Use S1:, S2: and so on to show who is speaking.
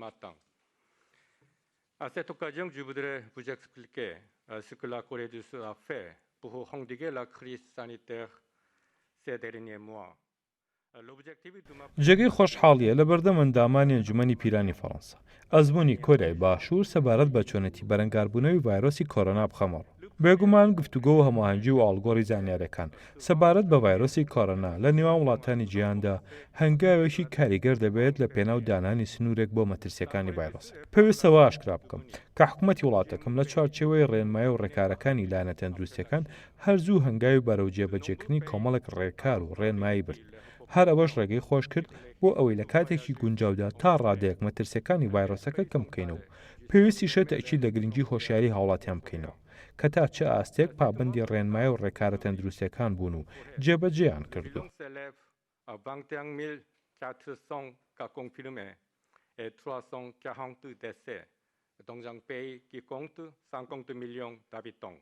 S1: matin. À cette occasion, je voudrais vous expliquer ce que la Corée du Sud a fait pour endiguer la crise sanitaire ces derniers mois.
S2: جێگەی خۆشحاڵیە لە بەردەم ئەندامانی ئەنجومەنی پیرانی فەڕەنسا ئەزمموی کۆریای باشوور سەبارەت بە چۆنەتی بەرەنگاربوونەوەی ڤایرۆسی کۆرۆنا بخەمەڕ بێگومان گفتوگۆ و هەماهەنگی و ئاڵگۆڕی زانیاریەکان سەبارەت بە ڤایرۆسی کۆرۆنا لە نێوان وڵاتانی جیهاندا هەنگاوێکی کاریگەر دەبێت لە پێناو دانانی سنوورێک بۆ مەترسیەکانی ڤایرۆسەکە پێویستەوە ئاشکرا بکەم کە حکوومەتی وڵاتەکەم لە چوارچێوەی ڕێنمایی و ڕێکارەکانی لایەنە تەندروستیەکان هەرزوو هەنگاوی بەرەو جێبەجێکردنی کۆمەڵێک ڕێکار و ڕێنمایی برد هەر ئەوەش ڕێگەی خۆش کرد بۆ ئەوەی لە کاتێکی گونجاودا تا ڕادەیەک مەترسیەکانی ڤایرۆسەکە کەم بکەینەوە پێویستی شە تەئکید لە گرنگی هۆشیاری هاوڵاتیان بکەینەوە کە تا چه ئاستێک پابەندی ڕێنمایی و ڕێکارە تەندروستیەکان بوون و جێبەجێیان کردو.
S1: Dans un pays qui compte 50 millions d'habitants.